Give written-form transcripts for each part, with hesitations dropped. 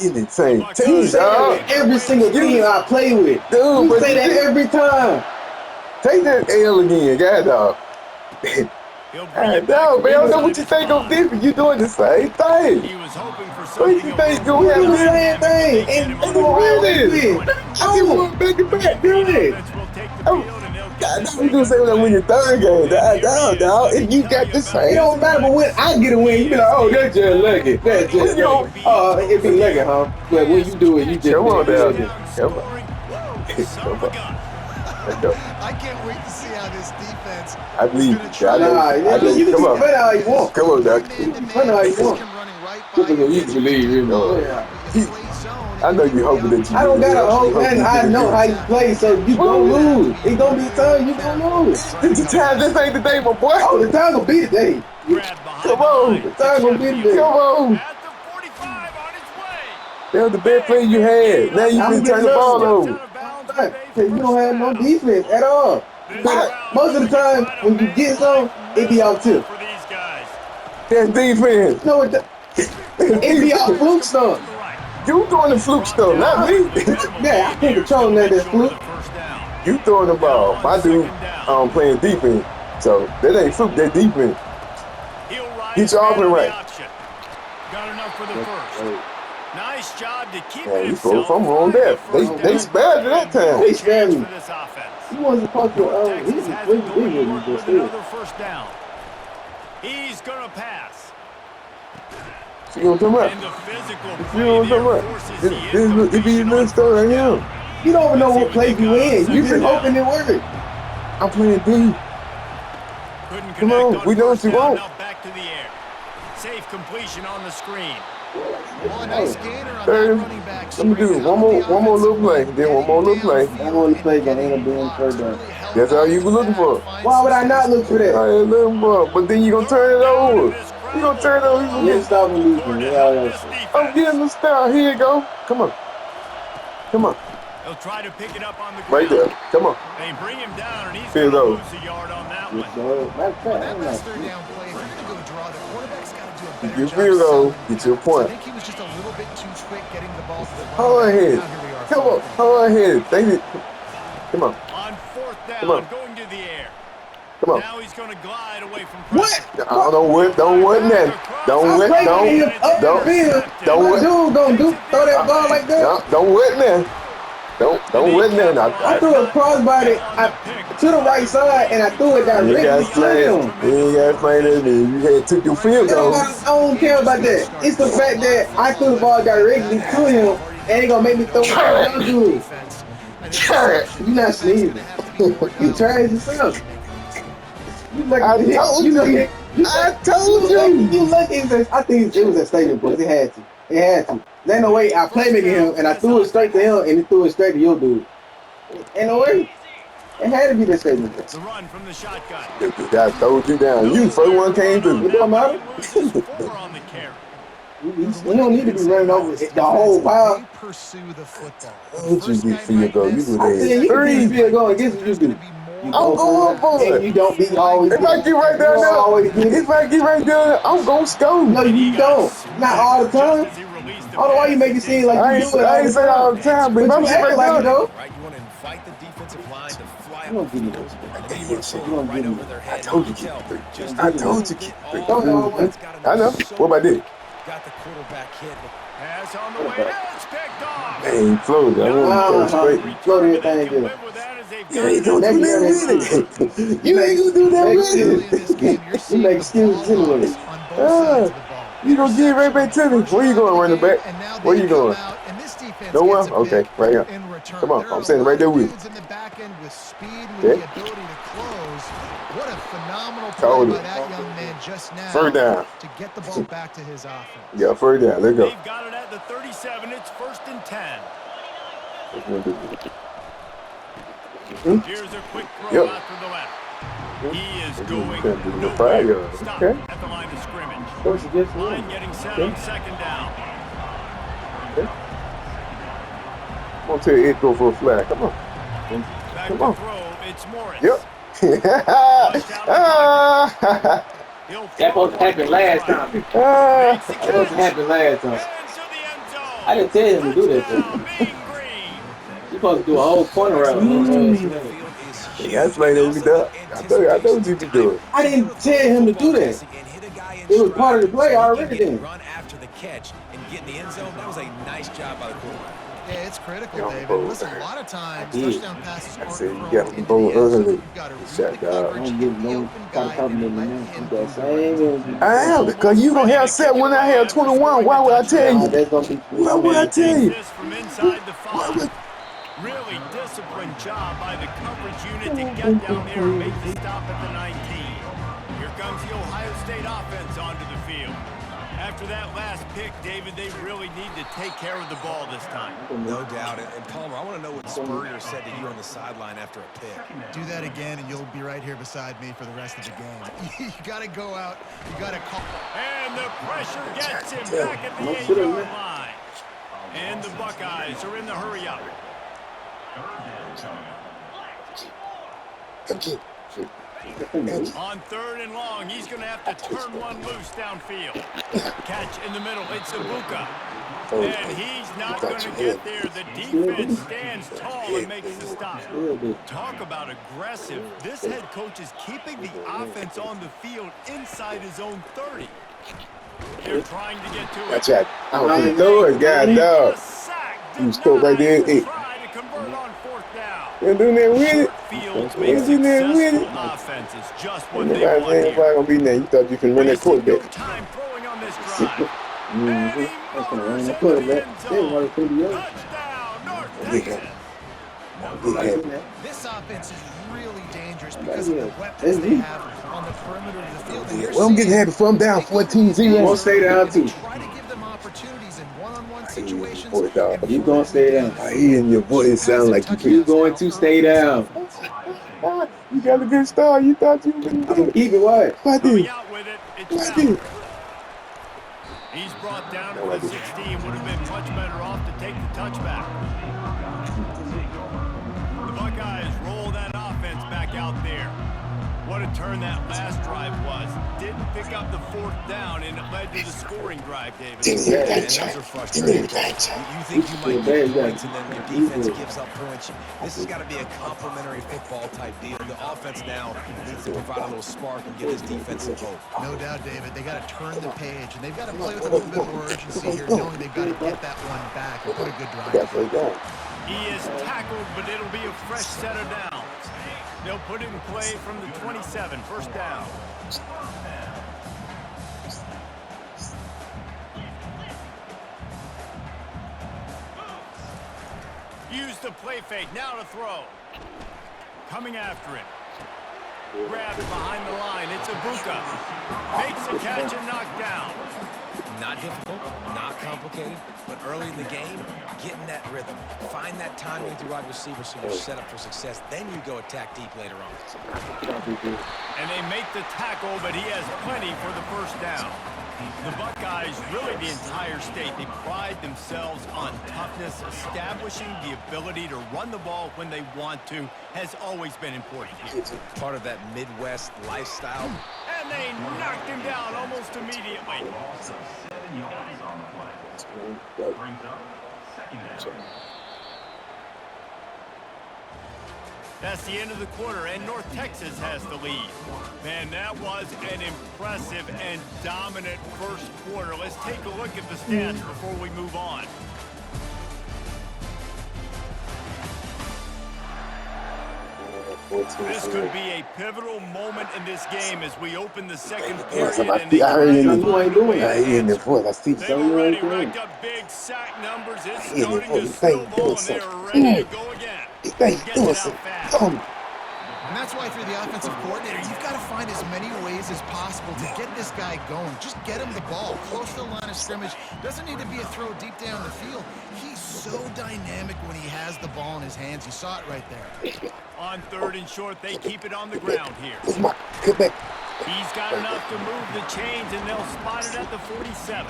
in the same You team, say dog. that with every single team I play with. Dude, You but say that every time. take that L again, God, dog. God, dog, man, I don't know what you think of different. You doing the same thing. He was hoping for What something you a think little gonna more happen? dynamic The to make that same emotion win work. this. I just won back to back, Green dude. offense will take the Oh, field and they'll get God, this we thing gonna say when I win underway. your third game. And here he is. Dog. Let me If you tell got you the about same. his It don't matter, but when I get a win, you be like, oh, that's just lucky. That's just lucky. Oh, it be lucky, huh? But when you do it, you just come on, Dad. Come on. Come on. Let's go. I can't wait to see how this defense I is believe going to you. try. You can Come be on. better how you want. Come on, Doc. Man to Better man, how you this want. can running right by you. You can believe in me. Oh, But you play zone and I know give you the hoping that you I don't do. gotta hope, Hope man. you I get know how it. you play, so you gonna lose. It's gonna be time you gonna lose. It's the time. This ain't the day, my boy. Oh, the time gonna be today. Come on. The time gonna be today. Come on. At the 45 on his way. That was the best play you had. Now you I'm can gonna get turn the another ball one. over. Right. Cause you don't have no defense at all. But most of the time, when you get some, it be off tip. That's defense. No, it be off fluke stuff. You throwing the fluke stuff, not me. Yeah, I can't control none of that fluke. You throwing the ball. My dude playing defense. So that ain't fluke, that defense. Get your offense right. Got enough for the first. Nice job to keep Yeah, it you scored himself. from on that. They spared you that time. They spared me. For this offense. He wasn't supposed to. North He Texas was has way it big going to with work me, with but another first down. he's gonna pass. See what I'm talking And about? the physical You play know what I'm there talking forces about? the It be a incompletion little on stuff first right down. here. You don't even know Let's see what what play they you got on in. You second just down. hoping it works. I'm playing D. Couldn't Come connect on, we know what first you down. want. Now back to the air. Safe completion on the screen. Well, a nice gainer on Third, that running back let me screen do to one help the more little offensive play, line then one more getting little play. That one downfield play and gonna end up getting being blocks. third down. Really helped That's all out you as were the looking back for. finds Why some would I space not to look for move. that? All right, little more. But then you gonna turn it over. You gonna turn it over. We're stopping defense. That's all I gotta say. I'm getting the style. Here you go. Come on. Come on. He'll try to pick it up on the Right ground. there. Come on. They bring him down, and he's Here going to you go. lose a yard on that one. On that last third down play, if you're going to go draw, the quarterback's got to do a Get better your job field goal. selling the Get your pass. I point. think he was just a little bit too quick getting the ball to the Hold on running back. here. Now here we are. Come on. Hold on here. Thank you. Come on. On fourth Come on. down, going to the air. Come on. Now he's going to glide away from What? pressure. Don't wet nothing. Don't wet. Don't. My dude gonna throw that ball like that? Don't wet nothing. Don't wet nothing. I threw a crossbody to the right side, and I threw it You ain't got directly to to explain. him. You ain't got to explain that to me. You had took your field goal. I don't care about that. It's the fact that I threw the ball directly to him, and he gonna make me throw it to another dude. You not sneezing. You trash yourself. You lucky. I told you. I told you. You lucky. I think it was a statement, but it had to. It had to. There's no way I playmaking him, and I threw it straight to him, and he threw it straight to your dude. Ain't no way. It had to be that statement. The run from the shotgun. The guy throwed you down. You first one came through. It don't matter. On the carry. We don't need to be running over the whole pile. Pursue the football. What you get for your goal? You would I have said you can three. keep field going. Guess what you do? You I'm go going for for it, and it. you don't be always. If I get right down You don't always there, get it. if I get right down there, I'm gonna score. No, you don't. Not all the time. I don't know why you make it seem like you do it I all ain't the say all time. the time, but if But I'm you getting act right like it down, though. Right, you want to invite the defensive line to fly You up don't the give me field. that. I know you you want to throw You it don't right give me over their I head. told You you can keep tell. it three. Just I Don't give me told that. you keep it three. Don't know what. I know. What about this? got the quarterback hit. Pass on the way. It's picked off. Man, Florida. I want to throw straight. Float everything Can good. live with that as they've You got ain't it gonna at do Next year that they with it. You ain't gonna do that next with year. Early in this game, you're You seeing make the ball excuses anyway. dogs on both sides of the ball. You gonna get right back to me. Where you going, running back? And now Where they you come going? out, and this defense Nowhere? gets a Okay, pick right here. in return. Come on, There I'm are standing a right lot there of with you. dudes in the back end with speed and with Okay. the ability to close. What a phenomenal play Call by it. that young man just now First down. to get the ball back to his offense. Yeah, first down. Let's go. They've got it at the 37. It's 1st and 10. Here's a quick throw out to the left. He is going nowhere. Stop Okay. at the line of scrimmage. Coach against Line me. getting set on 2nd down. I'm gonna tell you it go for a flag. Come on. Back Come to on. throw. It's Morris. Yep. He'll That supposed to happen last time. That supposed to happen last time. Into the end zone. I didn't tell him to do that though. You supposed to do a whole corner route. Yeah, that's like that. I know what you be doing. I didn't tell him to do that. It was part of the play already then. Run after the catch and get in the end zone. That was a nice job by the quarterback. Yeah, it's critical, Young David. boy. Listen, a lot of times I did. touchdown passes I aren't said, you thrown got the into ball the end zone. early. You've got to read Shut the up. coverage, Don't get get the no open try to guy, compliment and me let now. him You do got the same rest. energy. I am, because you going to have set when I have 21. Why would I tell Nah, you? that's gonna be Why would I tell you? This from inside the Why 5. would Really disciplined job by the coverage unit to get down there and make the stop at the 19. Here comes the Ohio State offense onto the field. After that last pick, David, they really need to take care of the ball this time. No doubt. And Palmer, I want to know what Spurrier said to you on the sideline after a pick. Do that again, and you'll be right here beside me for the rest of the game. You got to go out. You got to call. And the pressure gets him back at the 8-yard line. And the Buckeyes are in the hurry up. On 3rd and long, he's going to have to turn one loose downfield. Catch in the middle. It's Ibuka. And he's not going to get there. The defense stands tall and makes the stop. Talk about aggressive. This head coach is keeping the offense on the field inside his own 30. They're trying to get to it. Watch out. I don't know it, God, dog. You stole right there. Hey. Try to convert on 4th down. You doing that with it? Fields You make doing that with successful it? offenses just what Ain't they want nobody here. gonna be there. You thought you can run that Wasting no quarterback. time throwing on this drive. And he I'm gonna run motors the into the quarterback. end They want zone. to put you up. Touchdown, North Yeah. Texas. This offense is really dangerous because of the weapons they have on the perimeter of the field. And you're Well, I'm getting seeing happy from down 14-0. Gonna stay down too. try to give them opportunities in one-on-one situations. Boy, dog. and You gonna stay down. I hear in your voice sound like You going to stay down. you got a good start. You thought you were I'm gonna gonna keep it wide. Watch Coming this. out with it, it's Watch Bell. this. He's brought down to the 16. Would have been much better off to take the touchback. The Buckeyes roll that offense back out there. What a turn that last drive was. Didn't pick up the 4th down, and it led to the scoring drive, David. And those are frustrating. You think you might get points, and then your defense gives up points. This has got to be a complementary football type deal. The offense now needs to provide a little spark and give his defense some hope. No doubt, David. They got to turn the page, and they've got to play with a little bit more urgency here, knowing they've got to get that one back and put a good drive together. He is tackled, but it'll be a fresh set of downs. They'll put it in play from the 27, 1st down. Use the play fake, now to throw. Coming after it. Grabbed behind the line, it's Ibuka. Makes a catch and knocked down. Not difficult, not complicated, but early in the game, getting that rhythm. Find that timing with your wide receiver so you're set up for success. Then you go attack deep later on. And they make the tackle, but he has plenty for the 1st down. The Buckeyes, really the entire state, they pride themselves on toughness. Establishing the ability to run the ball when they want to has always been important here. Part of that Midwest lifestyle. And they knocked him down almost immediately. That's the end of the quarter, and North Texas has the lead. Man, that was an impressive and dominant first quarter. Let's take a look at the stats before we move on. This could be a pivotal moment in this game as we open the 2nd period. And they I hear in the voice. I see They've already racked up big sack numbers. It's starting to snowball, and they are ready to go again. Gets it out fast. And that's why, if you're the offensive coordinator, you've got to find as many ways as possible to get this guy going. Just get him the ball close to the line of scrimmage. Doesn't need to be a throw deep down the field. He's so dynamic when he has the ball in his hands. You saw it right there. On 3rd and short, they keep it on the ground here. Come back. He's got enough to move the chains, and they'll spot it at the 47.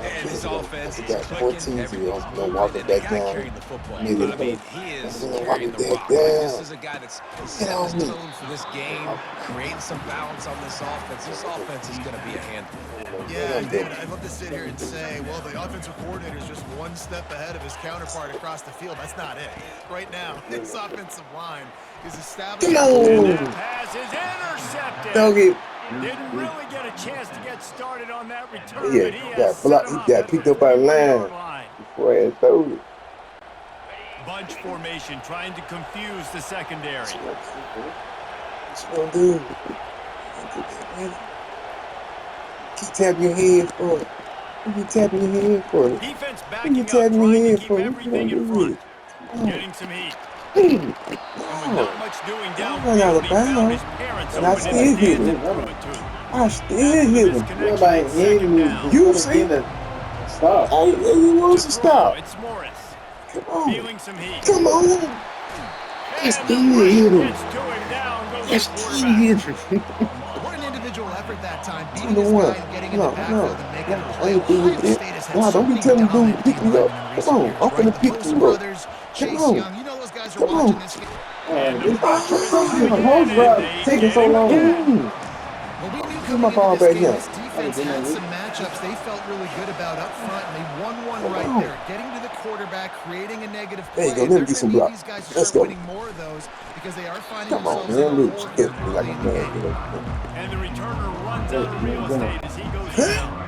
And his offense is got clicking, 14-0. everything's No moving, walking and the back guy down. carrying the football. I Nigga, mean, he is walking carrying the back rock. Like, this down. is a guy that's Get setting on the me. tone for this game, creating some balance on this offense. This offense is going to be a handful. Yeah, David, I'd love to sit here and say, well, the offensive coordinator is just one step ahead of his counterpart across the field. That's not it. Right now, his offensive line is established. And that pass is intercepted. Doggy. Didn't really get a chance to get started on that return, Yeah, but he has set blocked. him He up got at the picked up by the 41-yard line line. before I threw it. Bunch formation trying to confuse the secondary. What you gonna do? Keep tapping your head for it. What you tapping your head for it? Defense What you backing up, tapping your trying to head keep for? What you everything gonna in do front. with it? Getting some heat. No. And with not much doing Don't run out downfield, of he found his bounds. parents And I open in still the hit stands him. and threw it to him. I still After the hit him. misconnection, Nobody it's hit second me. down. You Instead of see? getting a stop. He wants To to throw, stop. it's Morris. Come on. Feeling some heat. Come on. I And still the hit pressure him. gets to him. Down goes I the still quarterback. hit him. What an individual effort that time, beating I'm the his one. guy and getting in the backfield and making a I play. ain't through with Ohio it. State has had Nah, so don't be many telling dude dominant pick me up. D-linemen in Come recent on. years, I'm right? finna The pick Brooks you up. brothers, Come Chase on. Young, you know those guys are Come watching on. this game. And the This pressure is coming the in, most route and they taking get so him long. again. Well, we knew Give my coming into ball this back game, now. this defense had some matchups they felt really good about up front, and they won one Come right on. there, getting to the quarterback, creating a negative There you play. go. And Let me they're get going some to need block. these guys to Let's start go. winning more of those because they are finding Come on, themselves in a man. Look, hole shit. here Like early a in the man. game. And the returner runs out of real estate as he goes Huh? down.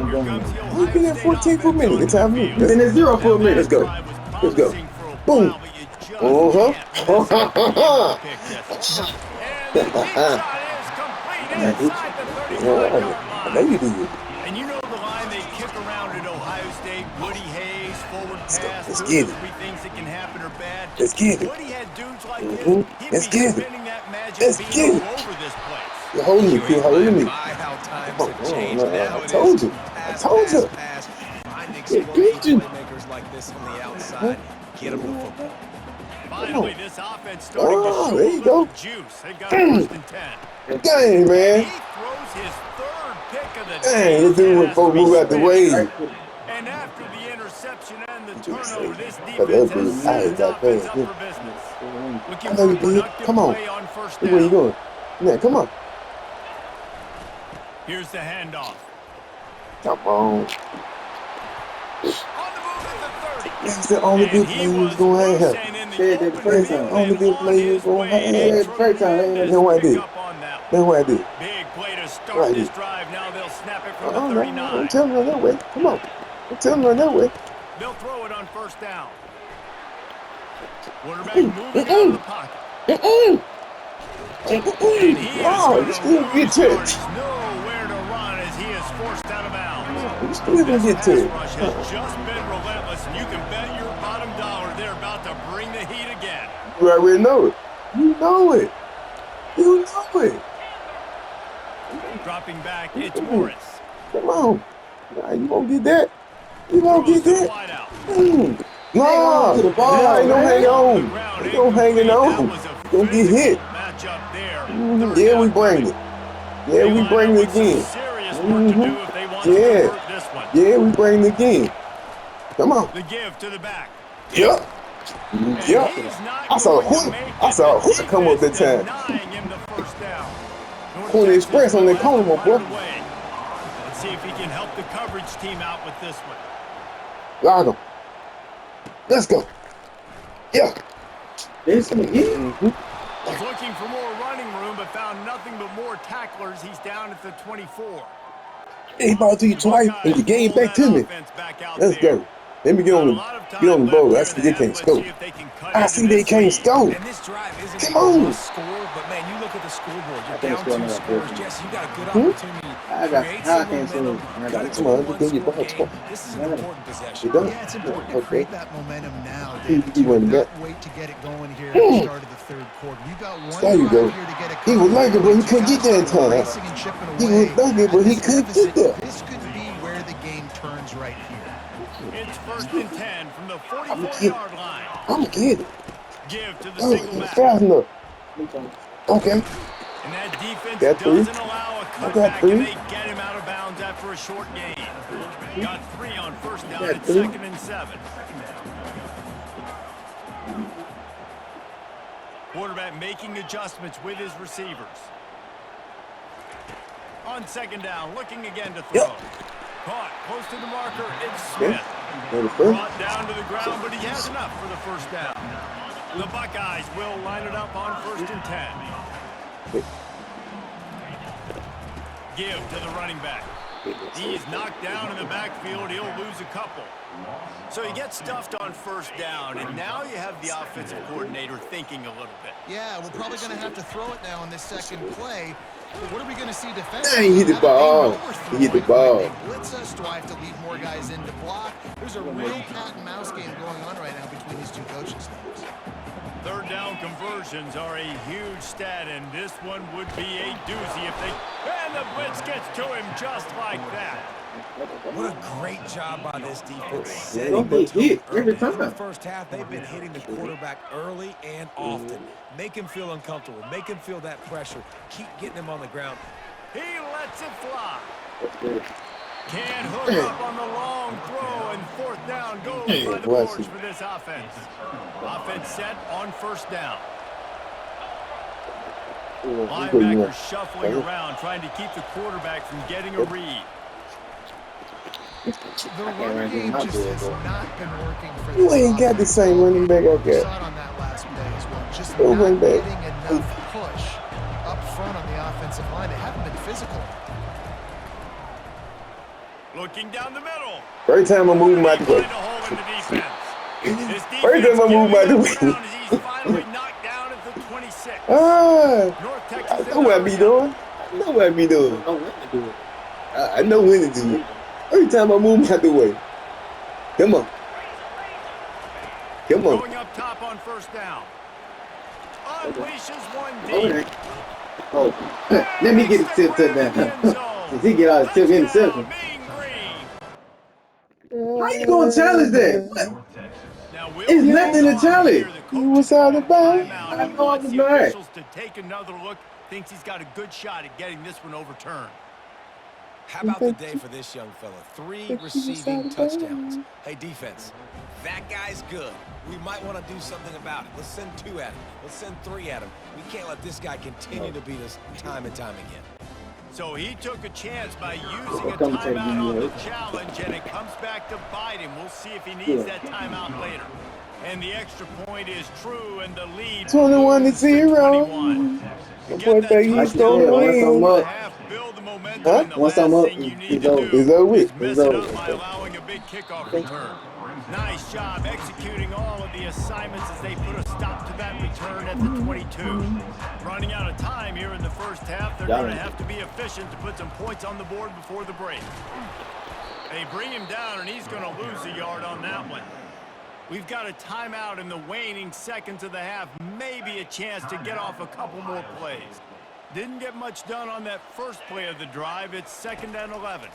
Here comes the We've Ohio been at State 14 for a offense minute. onto It's the time to move. field. Been at zero for Now a minute. Let's that go. drive was Let's go. promising for a Boom. while, but you just can't miss it at the end of the pick, Jesse. And the deep shot is complete inside the Yeah, 35-yard I know line. you did. And you know the line they kick around at Ohio State, Woody Hayes, forward Let's go. pass, Let's two get to it. three things that can happen or bad. Let's get it. Woody had dudes like this, he'd Let's be get it. spinning that magic Let's beam get all it. over this place. You're holding me. You You're ain't holding lying me. by how times Come have on. changed. Now I it told is you. I pass, told pass, you. pass. Find Yeah, explosive beat you. playmakers like this on the outside. Get them the football. Finally, this offense starting to Oh, show there a you little go. juice. They've got a 1st and 10. Dang, And man. he throws his third pick of the Dang, day. this dude It was has to supposed to be move out the way. spinning. And after the interception and the You do the turnover, same. this But that defense dude, has set I its got offense past up him. for business. I Looking know for a you did. productive Come on. play on 1st Look where you down. going. Yeah, come on. Here's the handoff. Come on. On the move at the 30. That's the only And good he play he was was going to have. loose and in the Said that the open first That's the time. field only and good on play he was his going to way. have. Said the first time. Tremendous That's what I did. pickup on that one. That's what I did. Big play to start Right this here. drive. Now they'll snap it from the Oh, no. Don't 39. tell me run that way. Come on. Don't tell me run that way. They'll throw it on 1st down. Quarterback moving out of the pocket. And he is No, going you to still get lose yards. touched. Nowhere to run as he is forced out of bounds. No, you still gonna This get pass touched. rush has just been relentless, and you can bet your bottom dollar they're about to bring the heat again. You already know it. You know it. You know it. Dropping back, it's Morris. Come on. Nah, you won't get that. You won't Throws get to the that. wideout. Nah, on to the ball, nah, ain't no man. hang On the on. ground, Ain't no hanging incomplete. on. That was a You gonna get physical hit. matchup there. Yeah, we Third down bring it. Yeah, They we line bring up it with some again. serious work to do if they want to Yeah. convert this one. Yeah, we bring it again. Come on. The give to the back. Yep. And Yep. he's not I saw a going to hook. make I it. saw a The hook come up that defense time. denying him the 1st down. North Corner Texas Express on will that have corner, to my punt boy. it away. Let's see if he can help the coverage team out with this one. Lock him. Let's go. Yeah. This again. Was looking for more running room, but found nothing but more tacklers. He's down at the 24. He ball to you twice and you gave it back to me. Let's go. Let me get on the boat. I see they can't score. I see they can't score. And this drive isn't Come a on. must score, but man, you look at the scoreboard. You're down 2 scores. Jesse, you got a good opportunity I to got create I some can't say momentum. it. Cut it to Come a on, just give you one-score ball game. twice. This is an important possession. You done? Yeah, it's important to Okay. create that momentum now, He David. wasn't Not that. wait to get it going here at the start of the 3rd quarter. We've got one There you go. drive here to get it He was like it, but he couldn't get there in time. racing and chipping He away was like it, but at he this couldn't get deficit. there. This could be where the game turns right here. It's 1st and 10 from the I'm 44-yard line. getting it. Give to the Oh, single he's back. fast enough. Okay. And that defense Got 3. doesn't allow a I got cutback, 3. and they get him out of bounds after a short gain. Got 3 on first down. It's 2nd and 7. Quarterback making adjustments with his receivers. On 2nd down, looking again to throw. Yep. Caught close to the marker. It's Smith. Brought down to the ground, but he has enough for the first down. The Buckeyes will line it up on 1st and 10. Give to the running back. He's knocked down in the backfield. He'll lose a couple. So he gets stuffed on first down, and now you have the offensive coordinator thinking a little bit. Yeah, we're probably going to have to throw it now on this second play. But what are we going to see Dang, defensively? he hit the ball. He hit the ball. They blitz us. Do I have to leave more guys in to block? There's a real cat and mouse game going on right now between these two coaching staffs. 3rd down conversions are a huge stat, and this one would be a doozy if they... And the blitz gets to him just like that. What a great job by this defense. Setting the hit every time. In the first half, they've been hitting the quarterback early and often. Make him feel uncomfortable. Make him feel that pressure. Keep getting him on the ground. He lets it fly. Can't hook up on the long throw, and 4th down goes by the boards for this offense. Offense set on 1st down. Linebackers shuffling around, trying to keep the quarterback from getting a read. The run game just has not been working for this You ain't got the same running back I saw it got. on that last play as well. Just Go not run back. getting enough push up front on the offensive line. They haven't been physical. Looking down the middle. First time I move my Find way. a hole in the defense. This First time I move my giving way. up ground as he's finally knocked down at the 26. Ah, North I Texas know what I be doing. I know what I be doing. I don't want to do it. I know when to do it. Every time I move out the way. Come on. Come on. Going up top on 1st down. Unleashes one Okay. deep. Oh, let me get a tip to that. Since he get out of tip interception. How you gonna challenge that? What? It's nothing to challenge. You was out of bounds. I know I was mad. To take another look, thinks he's got a good shot at getting this one overturned. How about the day for this young fella? 3 receiving touchdowns. Hey, defense, that guy's good. We might want to do something about it. Let's send 2 at him. Let's send 3 at him. We can't let this guy continue to beat us time and time again. So he took a chance by using a timeout on the challenge, and it comes back to bite him. We'll see if he needs that timeout later. And the extra point is true, and the lead 21-0. The boy think he's gonna win. Build the momentum, Huh? and the Once last I'm up, thing you need it's to over. do It's over with. is mess it up by allowing a big kickoff return. Nice job executing all of the assignments as they put a stop to that return at the 22. Running out of time here in the first half, they're going to have to be efficient to put some points on the board before the break. They bring him down, and he's going to lose a yard on that one. We've got a timeout in the waning seconds of the half, maybe a chance to get off a couple more plays. Didn't get much done on that first play of the drive. It's 2nd and 11.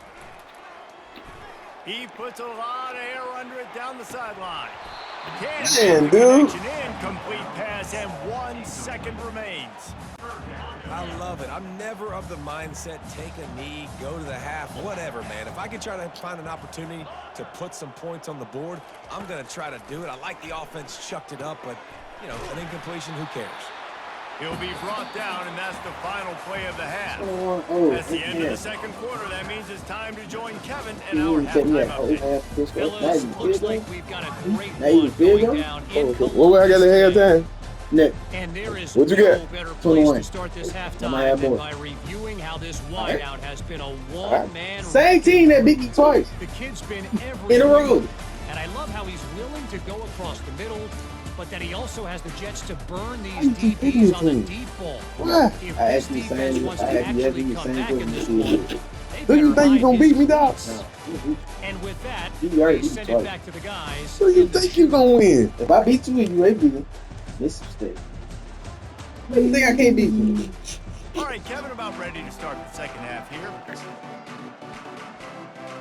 He puts a lot of air under it down the sideline. Man, dude. Incomplete pass, and 1 second remains. I love it. I'm never of the mindset, take a knee, go to the half, whatever, man. If I can try to find an opportunity to put some points on the board, I'm going to try to do it. I like the offense chucked it up, but, you know, an incompletion, who cares? He'll be brought down, and that's the final play of the half. Oh, That's the end of the second quarter. That means it's time to join Kevin and our halftime update. Fellas, looks like we've got a great Now you one feel going them? down in What I got to have time? Nick, And there is What'd you no get? better place 21. to start this might halftime have than more. by reviewing how this wideout has been a one-man same team that beat me twice The kid's been every in a row. And I love how he's willing to go across the middle, but that he also has the jets to burn these DBs on the deep ball. What? If I this asked you defense saying- wants I to asked you actually the come same back in this question. one, Do you think you gonna beat me, Doc? And with that, You already we beat send twice. it back to the guys. Do you think you gonna win? If I beat you, you ain't beat me. This mistake. You think I can't beat you? All right, Kevin, about ready to start the second half here.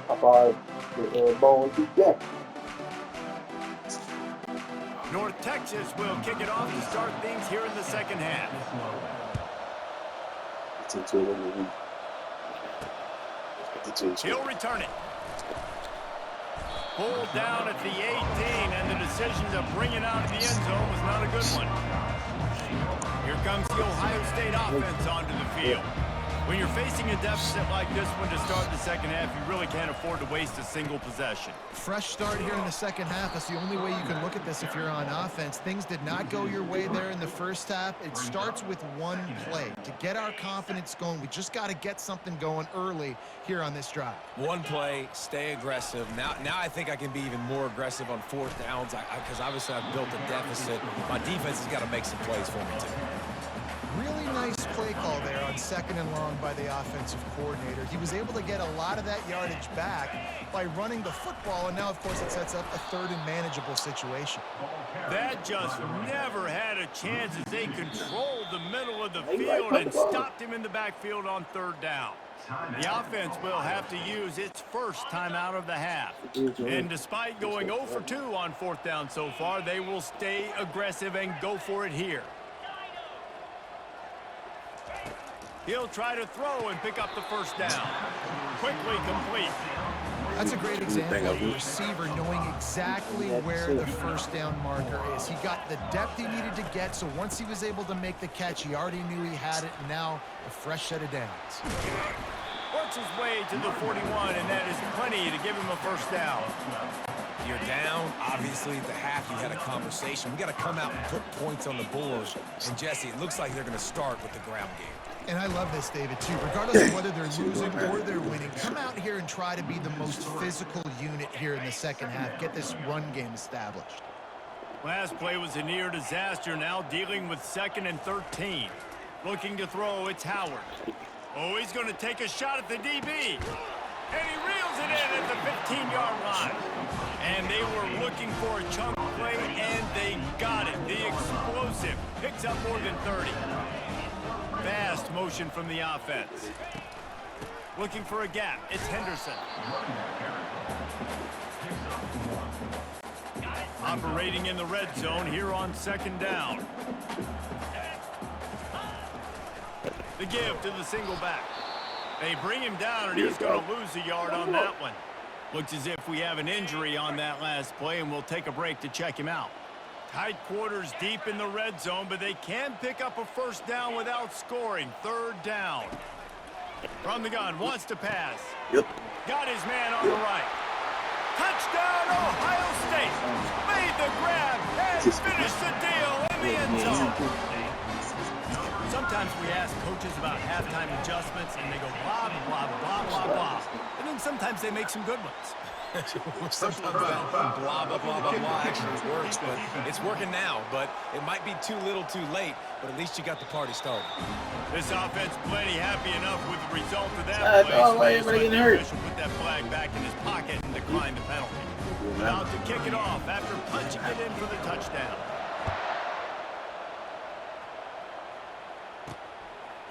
How far the ball is back? North Texas will kick it off to start things here in the second half. He'll return it. Pulled down at the 18, and the decision to bring it out of the end zone was not a good one. Here comes the Ohio State offense onto the field. When you're facing a deficit like this one to start the second half, you really can't afford to waste a single possession. Fresh start here in the second half. That's the only way you can look at this if you're on offense. Things did not go your way there in the first half. It starts with one play. To get our confidence going, we just got to get something going early here on this drive. One play, stay aggressive. Now I think I can be even more aggressive on fourth downs because obviously I've built a deficit. My defense has got to make some plays for me too. Really nice play call there on 2nd and long by the offensive coordinator. He was able to get a lot of that yardage back by running the football, and now, of course, it sets up a 3rd and manageable situation. That just never had a chance as they controlled the middle of the field and stopped him in the backfield on 3rd down. The offense will have to use its first time out of the half. And despite going 0 for 2 on 4th down so far, they will stay aggressive and go for it here. He'll try to throw and pick up the first down. Quickly complete. That's a great example of the receiver knowing exactly where the first down marker is. He got the depth he needed to get, so once he was able to make the catch, he already knew he had it, and now a fresh set of downs. Works his way to the 41, and that is plenty to give him a first down. You're down. Obviously, at the half, you had a conversation. We got to come out and put points on the board. And, Jesse, it looks like they're going to start with the ground game. And I love this, David, too. Regardless of whether they're losing or they're winning, come out here and try to be the most physical unit here in the second half. Get this run game established. Last play was a near disaster, now dealing with 2nd and 13. Looking to throw, it's Howard. Oh, he's going to take a shot at the DB. And he reels it in at the 15-yard line. And they were looking for a chunk play, and they got it. The explosive picks up more than 30. Fast motion from the offense. Looking for a gap. It's Henderson. Operating in the red zone here on 2nd down. The give to the single back. They bring him down, and he's going to lose a yard on that one. Looks as if we have an injury on that last play, and we'll take a break to check him out. Tight quarters deep in the red zone, but they can pick up a first down without scoring. 3rd down. From the gun, wants to pass. Got his man on the right. Touchdown, Ohio State. Made the grab and finished the deal in the end zone. Sometimes we ask coaches about halftime adjustments, and they go blah, blah, blah, blah, blah. And then sometimes they make some good ones. Sometimes that blah, blah, blah, blah, blah actually works, but it's working now. But it might be too little too late, but at least you got the party started. This offense plenty happy enough with the result of that play. So the official put that flag back in his pocket and declined the penalty. About to kick it off after punching it in for the touchdown.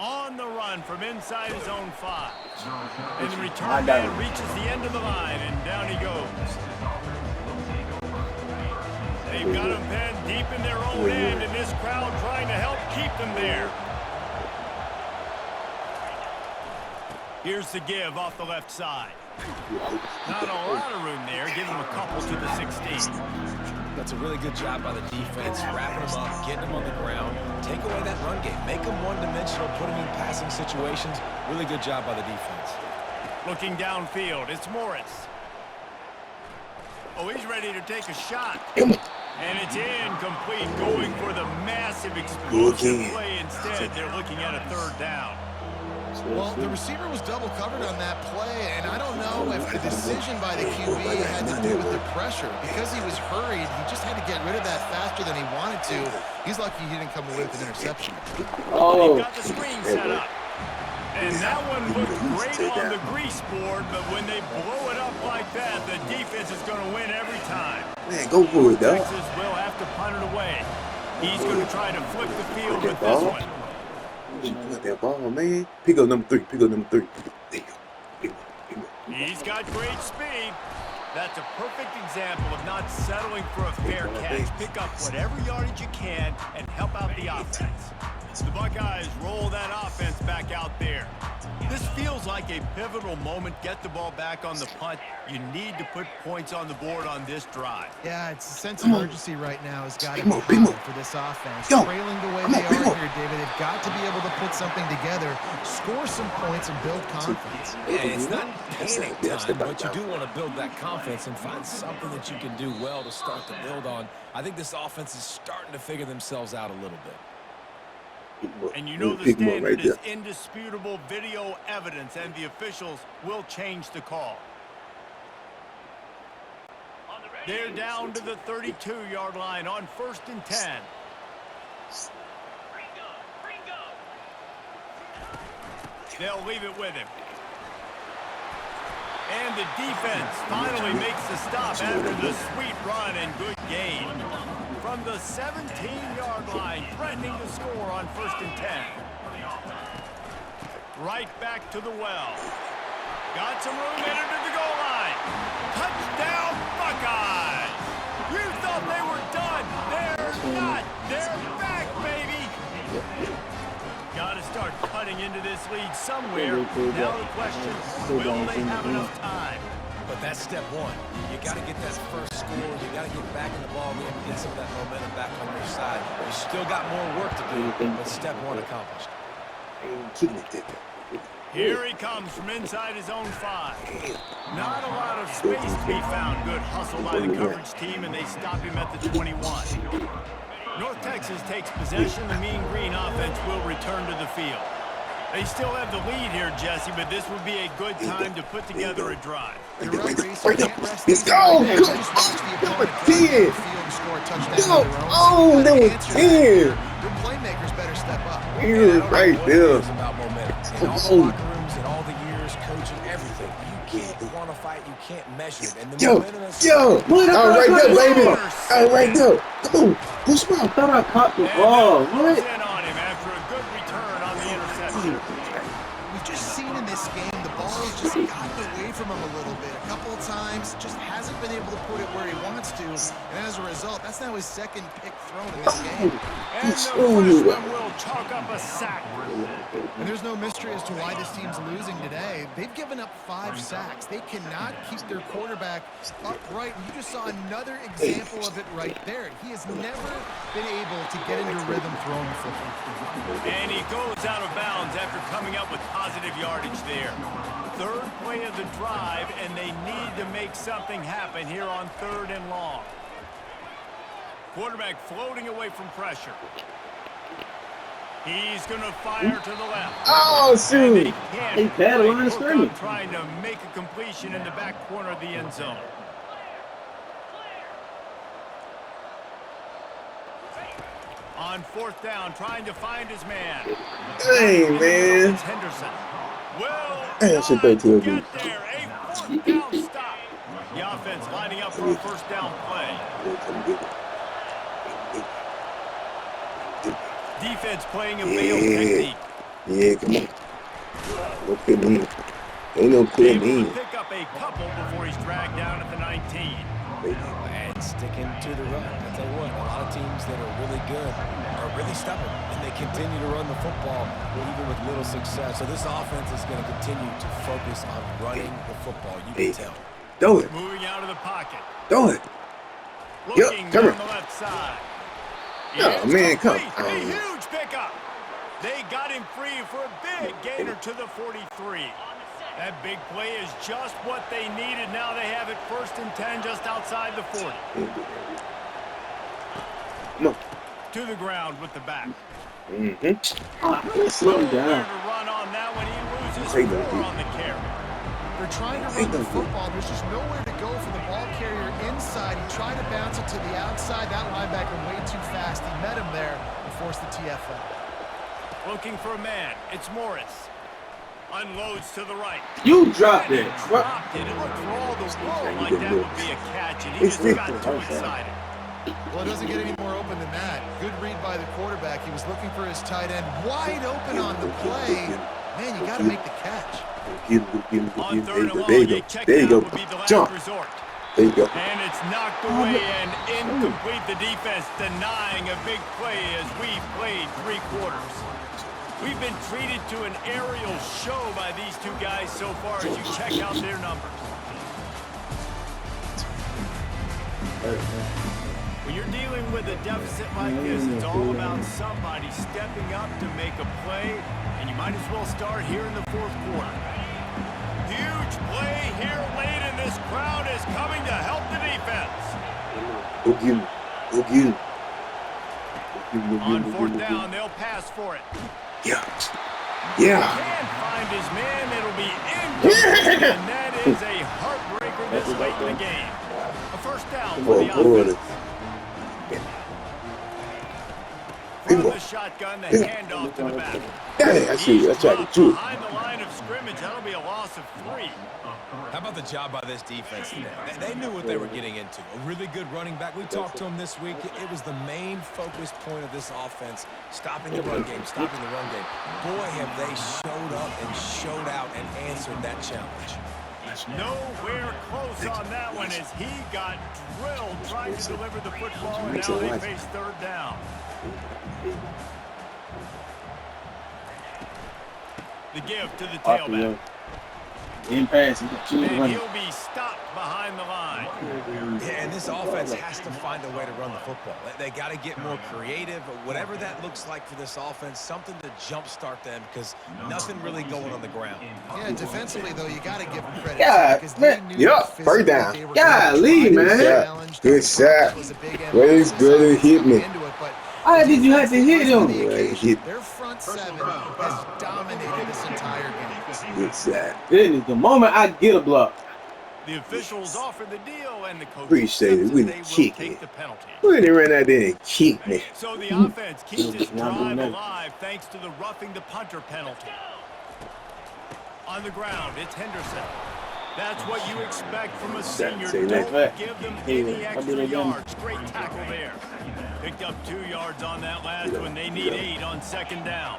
On the run from inside his own 5. And the return man reaches the end of the line, and down he goes. They've got him pinned deep in their own end, and this crowd trying to help keep them there. Here's the give off the left side. Not a lot of room there. Give him a couple to the 16. That's a really good job by the defense, wrapping them up, getting them on the ground, take away that run game, make them one-dimensional, put them in passing situations. Really good job by the defense. Looking downfield, it's Morris. Oh, he's ready to take a shot. And it's incomplete, going for the massive explosive play instead. They're looking at a 3rd down. Well, the receiver was double covered on that play, and I don't know if the decision by the QB had to do with the pressure. Because he was hurried, he just had to get rid of that faster than he wanted to. He's lucky he didn't come away with an interception. Oh, he got the screen set up. And that one looked great on the grease board, but when they blow it up like that, the defense is going to win every time. Man, go for it, dog. Texas will have to punt it away. He's going to try to flip the field with this one. Got that ball, man. Pick up number 3. Pick up number 3. There you go. He's got great speed. That's a perfect example of not settling for a fair catch. Pick up whatever yardage you can and help out the offense. The Buckeyes roll that offense back out there. This feels like a pivotal moment. Get the ball back on the punt. You need to put points on the board on this drive. Yeah, it's a sense of urgency right now has got to be high for this offense. Trailing the way they are here, David, they've got to be able to put something together, score some points, and build confidence. Yeah, it's not panic time, but you do want to build that confidence and find something that you can do well to start to build on. I think this offense is starting to figure themselves out a little bit. And you know the standard is indisputable video evidence, and the officials will change the call. They're down to the 32-yard line on 1st and 10. They'll leave it with him. And the defense finally makes the stop after the sweet run and good gain. From the 17-yard line, threatening to score on 1st and 10. Right back to the well. Got some room, headed to the goal line. Touchdown, Buckeyes! You thought they were done. They're not. They're back, baby. Got to start cutting into this lead somewhere. Now the question, will they have enough time? But that's step one. You got to get that first score. You got to get back in the ball game and get some of that momentum back on your side. You still got more work to do, but step one accomplished. Here he comes from inside his own 5. Not a lot of space to be found. Good hustle by the coverage team, and they stop him at the 21. North Texas takes possession. The Mean Green offense will return to the field. They still have the lead here, Jesse, but this would be a good time to put together a drive. You're right, Reese. You can't rest Let's go! Just watch the opponent drive down the field and score a touchdown of their own. Oh, that was 10. Your playmakers better step up. You're right there. It's about momentum. In all the locker rooms and all the years coaching, everything. You can't quantify it. You can't measure it. And the momentum is All right there, baby. All right there. Come on. Push I up. thought I caught the ball. What? In on him after a good return on the interception. We've just seen in this game the ball has just gotten away from him a little bit. A couple of times, just hasn't been able to put it where he wants to. And as a result, that's now his second pick thrown in this game. And the freshman will chalk up a sack. And there's no mystery as to why this team's losing today. They've given up 5 sacks. They cannot keep their quarterback upright. And you just saw another example of it right there. He has never been able to get into rhythm throwing the football. And he goes out of bounds after coming up with positive yardage there. 3rd play of the drive, and they need to make something happen here on 3rd and long. Quarterback floating away from pressure. He's going to fire to the left. Oh, shoot. He had a line of scrimmage. Trying to make a completion in the back corner of the end zone. On 4th down, trying to find his man. Hey, man. Henderson. Well, I should go to get there. A 4th down stop. The offense lining up for a 1st down play. Defense playing a bail technique. Yeah, come on. No pit me. Ain't no pit me. Pick up a couple before he's dragged down at the 19. And sticking to the run. I tell you what, a lot of teams that are really good are really stubborn, and they continue to run the football even with little success. So this offense is going to continue to focus on running the football. You can tell. Do it. Moving out of the pocket. Do it. Looking come down on. the left side. Oh, man, come A on. huge pickup. They got him free for a big gainer to the 43. That big play is just what they needed. Now they have it 1st and 10 just outside the 40. Come on. To the ground with the back. Slow down. To run on that one. He loses 4 on the carry. They're trying to run the football. There's just nowhere to go for the ball carrier inside. He tried to bounce it to the outside. That linebacker way too fast. He met him there and forced the TFL. Looking for a man. It's Morris. Unloads to the right. You dropped it. Dropped it. It looked for all the world like that would be a catch, and he just got too excited. Well, it doesn't get any more open than that. Good read by the quarterback. He was looking for his tight end. Wide open on the play. Man, you got to make the catch. Get him. On 3rd and long, There you go. There you go. would be the last Jump. resort. There you go. And it's knocked away and incomplete. The defense denying a big play as we've played 3 quarters. We've been treated to an aerial show by these two guys so far as you check out their numbers. When you're dealing with a deficit like this, it's all about somebody stepping up to make a play, and you might as well start here in the 4th quarter. Huge play here late, and this crowd is coming to help the defense. Go get him. Go get him. On 4th down, they'll pass for it. Yeah. Yeah. Can't find his man. It'll be incomplete, and that is a heartbreaker this late in the game. A 1st down for the offense. From the shotgun, the handoff to the back. Hey, I see you. I tried to do it. Behind the line of scrimmage, that'll be a loss of 3. How about the job by this defense today? They knew what they were getting into. A really good running back. We talked to him this week. It was the main focus point of this offense, stopping the run game, stopping the run game. Boy, have they showed up and showed out and answered that challenge. Nowhere close on that one as he got drilled trying to deliver the football, and now they face 3rd down. The give to the tailback. In pass, and he'll be stopped behind the line. Yeah, and this offense has to find a way to run the football. They got to get more creative, whatever that looks like for this offense, something to jumpstart them because nothing really going on the ground. Yeah, defensively, though, you got to give them credit. Yeah, man. Yup, 3rd down. Golly, man. Good shot. Where's good hit me? Why did you have to hit him? Their front 7 has dominated this entire game. Good shot. Goodness, the moment I get a block. The officials offer the deal, and the coach Appreciate it. We they will kick take it. the penalty. When they ran out there and kicked me. So the offense keeps its drive alive thanks to the roughing the punter penalty. On the ground, it's Henderson. That's what you expect from a senior. Don't give them any extra yards. Great tackle there. Picked up 2 yards on that last one. They need 8 on 2nd down.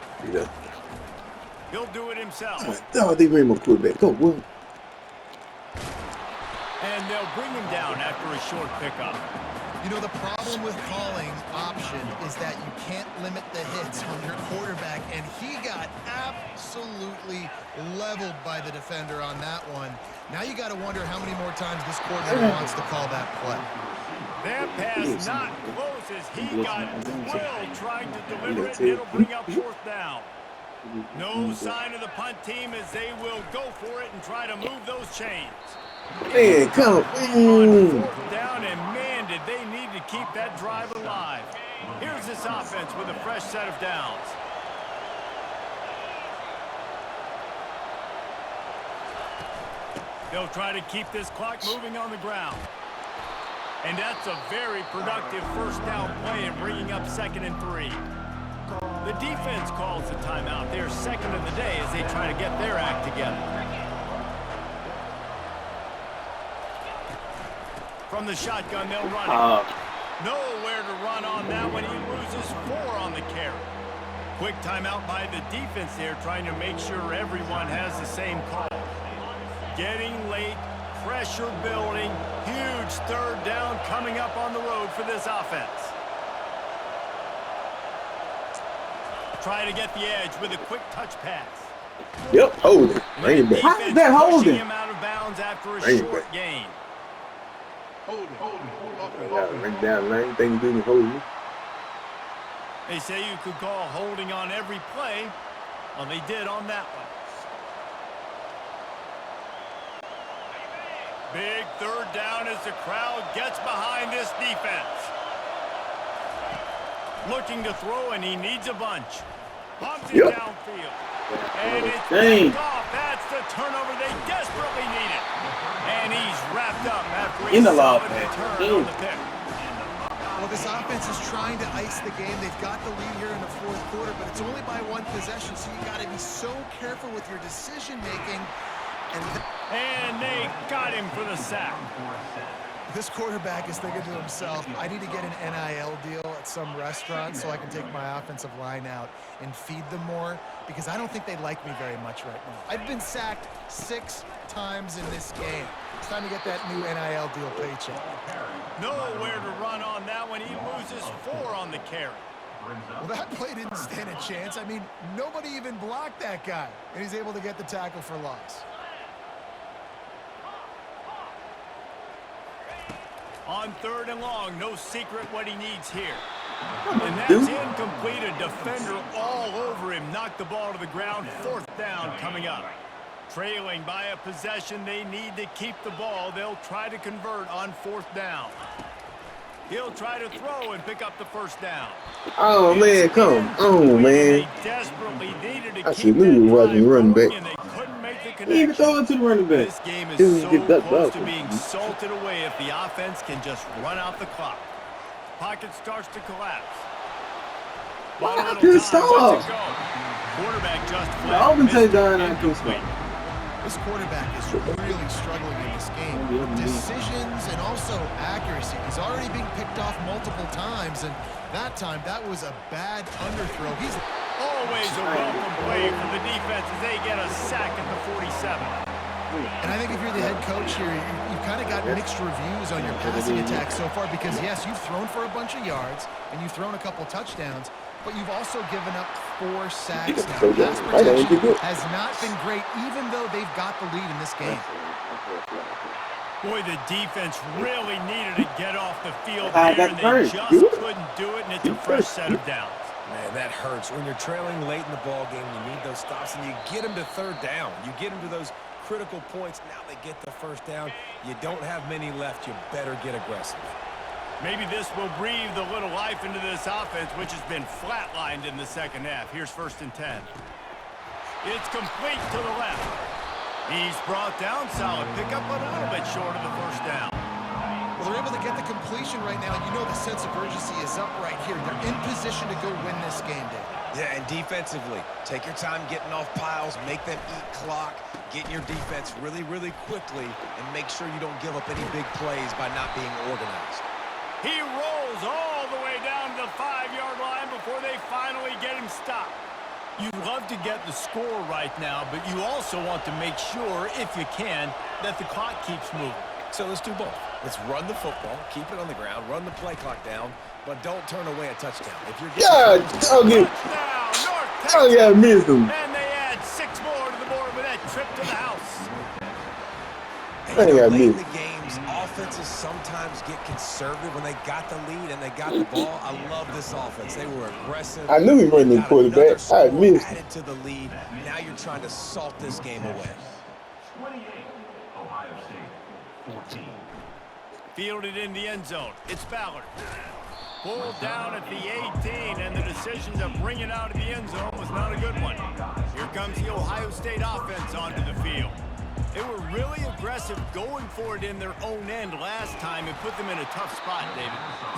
He'll do it himself. Oh, they ran my quarterback. Go, boy. And they'll bring him down after a short pickup. You know, the problem with calling option is that you can't limit the hits on your quarterback, and he got absolutely leveled by the defender on that one. Now you got to wonder how many more times this coordinator wants to call that play. That pass not close as he got drilled trying to deliver it, and it'll bring up 4th down. No sign of the punt team as they will go for it and try to move those chains. Man, come On 4th down, and man, did they need to keep that drive alive. Here's this offense with a fresh set of downs. They'll try to keep this clock moving on the ground. And that's a very productive 1st down play and bringing up 2nd and 3. The defense calls the timeout. They're 2nd of the day as they try to get their act together. From the shotgun, they'll run it. Nowhere to run on that one. He loses 4 on the carry. Quick timeout by the defense there, trying to make sure everyone has the same call. Getting late, pressure building, huge 3rd down coming up on the road for this offense. Try to get the edge with a quick touch pass. Yep, hold it. Bring it back. How is that holding? Him out of bounds after a Bring it short back. gain. Bring down lane. Thing you do is hold me. They say you could call holding on every play. Well, they did on that one. Big 3rd down as the crowd gets behind this defense. Looking to throw, and he needs a bunch. Pumps it downfield. And it's picked off. That's the turnover they desperately needed. And he's wrapped up after a solid return on the pick. Well, this offense is trying to ice the game. They've got the lead here in the 4th quarter, but it's only by 1 possession, so you got to be so careful with your decision-making. And they got him for the sack. This quarterback is thinking to himself, I need to get an NIL deal at some restaurant so I can take my offensive line out and feed them more, because I don't think they like me very much right now. I've been sacked 6 times in this game. It's time to get that new NIL deal paycheck. Nowhere to run on that one. He loses 4 on the carry. Well, that play didn't stand a chance. I mean, nobody even blocked that guy, and he's able to get the tackle for loss. On 3rd and long, no secret what he needs here. And that's incomplete. A defender all over him. Knocked the ball to the ground. 4th down coming up. Trailing by a possession, they need to keep the ball. They'll try to convert on 4th down. He'll try to throw and pick up the 1st down. Oh, man, come on, man. They desperately needed to I keep should knew he wasn't running back. and they couldn't make the He connection. even throw it to the running back. This game is Didn't get so that close ball. to being salted away if the offense can just run out the clock. Pocket starts to collapse. Why One I little couldn't time stop? left to go. Quarterback just The flat. offense Missed touchdown, it, I couldn't incomplete. stop. This quarterback is really struggling in this game. Decisions and also accuracy. He's already being picked off multiple times, and that time, that was a bad underthrow. He's Always a welcome play for the defense as they get a sack at the 47. And I think if you're the head coach here, you've kind of got mixed reviews on your passing attack so far, because, yes, you've thrown for a bunch of yards, and you've thrown a couple touchdowns, but you've also given up 4 sacks now. Pass protection has not been great, even though they've got the lead in this game. Boy, the defense really needed to get off the field there, and they just couldn't do it, and it's a fresh set of downs. Man, that hurts. When you're trailing late in the ball game, you need those stops, and you get them to 3rd down. You get them to those critical points. Now they get the 1st down. You don't have many left. You better get aggressive. Maybe this will breathe a little life into this offense, which has been flatlined in the 2nd half. Here's 1st and 10. It's complete to the left. He's brought down. Solid pickup, but a little bit short of the 1st down. Well, they're able to get the completion right now, and you know the sense of urgency is up right here. They're in position to go win this game, Dave. Yeah, and defensively, take your time getting off piles, make them eat clock, get in your defense really, really quickly, and make sure you don't give up any big plays by not being organized. He rolls all the way down to the 5-yard line before they finally get him stopped. You'd love to get the score right now, but you also want to make sure, if you can, that the clock keeps moving. So let's do both. Let's run the football, keep it on the ground, run the play clock down, but don't turn away a touchdown. If you're God, oh, yeah, I missed him. And they add 6 more to the board with that trip to the house. And late in the games, offenses sometimes get conservative when they got the lead and they got the ball. I love this offense. They were aggressive. I knew he wasn't the quarterback. I missed him. Added to the lead. Now you're trying to salt this game away. Fielded in the end zone. It's Ballard. Pulled down at the 18, and the decision to bring it out of the end zone was not a good one. Here comes the Ohio State offense onto the field. They were really aggressive going for it in their own end last time and put them in a tough spot, David.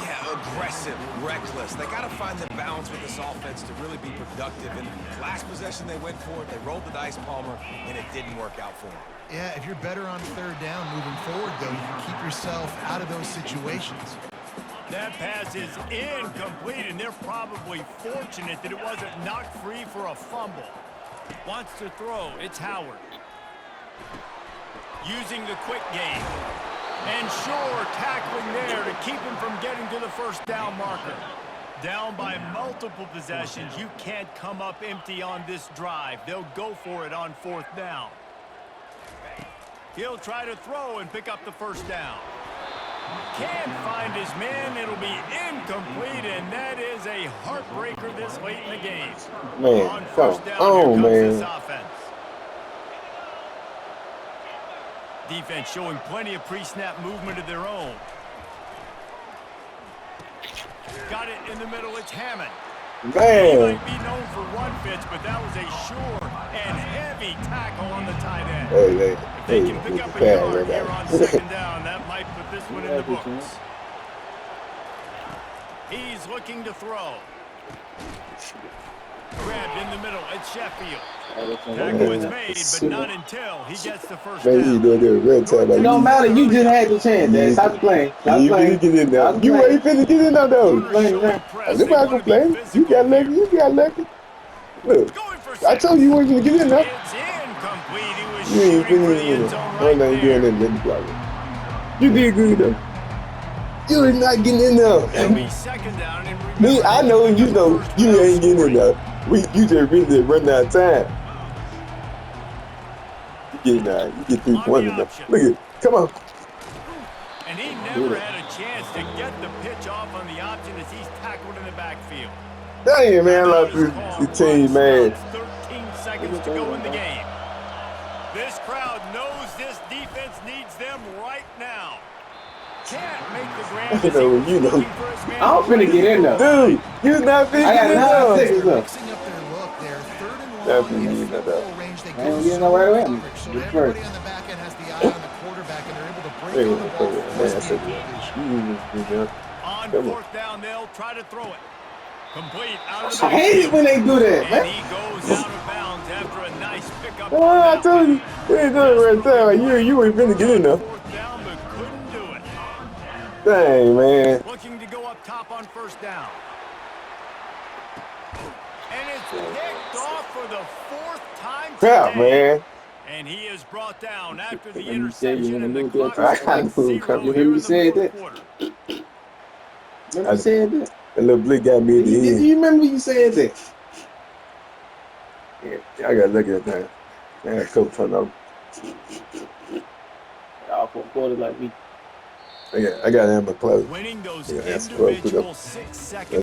Yeah, aggressive, reckless. They got to find the balance with this offense to really be productive. And last possession they went for it. They rolled the dice, Palmer, and it didn't work out for them. Yeah, if you're better on 3rd down moving forward, though, you can keep yourself out of those situations. That pass is incomplete, and they're probably fortunate that it wasn't knocked free for a fumble. Wants to throw. It's Howard. Using the quick game. And sure, tackling there to keep him from getting to the 1st down marker. Down by multiple possessions. You can't come up empty on this drive. They'll go for it on 4th down. He'll try to throw and pick up the 1st down. Can't find his man. It'll be incomplete, and that is a heartbreaker this late in the game. Man, on 1st down, oh, here comes man. this offense. Defense showing plenty of pre-snap movement of their own. Got it in the middle. It's Hammond. He Man. might be known for run fits, but that was a sure and heavy tackle on the tight end. Hey, If they can pick up a yard here on 2nd down, that might put this one in the books. He's looking to throw. Grabbed in the middle. It's Sheffield. Tackle was made, but not until he gets the first Man, you down. know they're red tag like It don't matter. You just had the chance. Dad. Stop playing. Stop you playing. finna get in there. Stop You playing. ain't finna get in there though. Corners showing press. They Nobody want gonna to play. be You physical got lucky. here. You got lucky. Look, Going for I told you weren't gonna get in there. It's incomplete. He was You ain't shooting for finna the get in end there. zone One right ain't doing there. that. Let me block it. You did good though. You is not getting in there. It'll be second down. And remember, Me, I know and you know you ain't getting in there. You just really run out of time. You get in there. You get 3 points in there. Look at it. Come on. And he never had a chance to get the pitch off on the option as he's tackled in the backfield. Dang, man, I love this team, man. 13 seconds to go in the game. This crowd knows this defense needs them right now. Can't make the grab. You know. I'm finna get in there. Dude, you not finna I got get in 9 there. seconds left. Mixing up their look there. Third and long. Definitely In need field that. goal range, they I go ain't getting zone no right away. coverage. So Just everybody first. on the back end has the eye on the quarterback, and they're able to break Hey, on the ball, man, force I the said incompletion. On Come on. fourth down, they'll try to throw it. Complete out of the I hate it when they do that, And man. he goes out of bounds after a nice pickup Oh, on I that told one. you. We ain't doing it right there. Like, you ain't finna get in there. Fourth down, but couldn't do it. Dang, man. Looking to go up top on first down. And it's picked off for the 4th time Crap, today. man. And he is brought down after the Let me tell you interception, when and the I clock knew that. strikes 0 You heard here me in the say fourth that? quarter. Remember you said that? That little blick got me at Did the end. you remember you said that? Yeah, I gotta look at that. I got a couple turnovers. Y'all four quarters like me. I got Amber close. Winning those Yeah, that's close. individual 6-second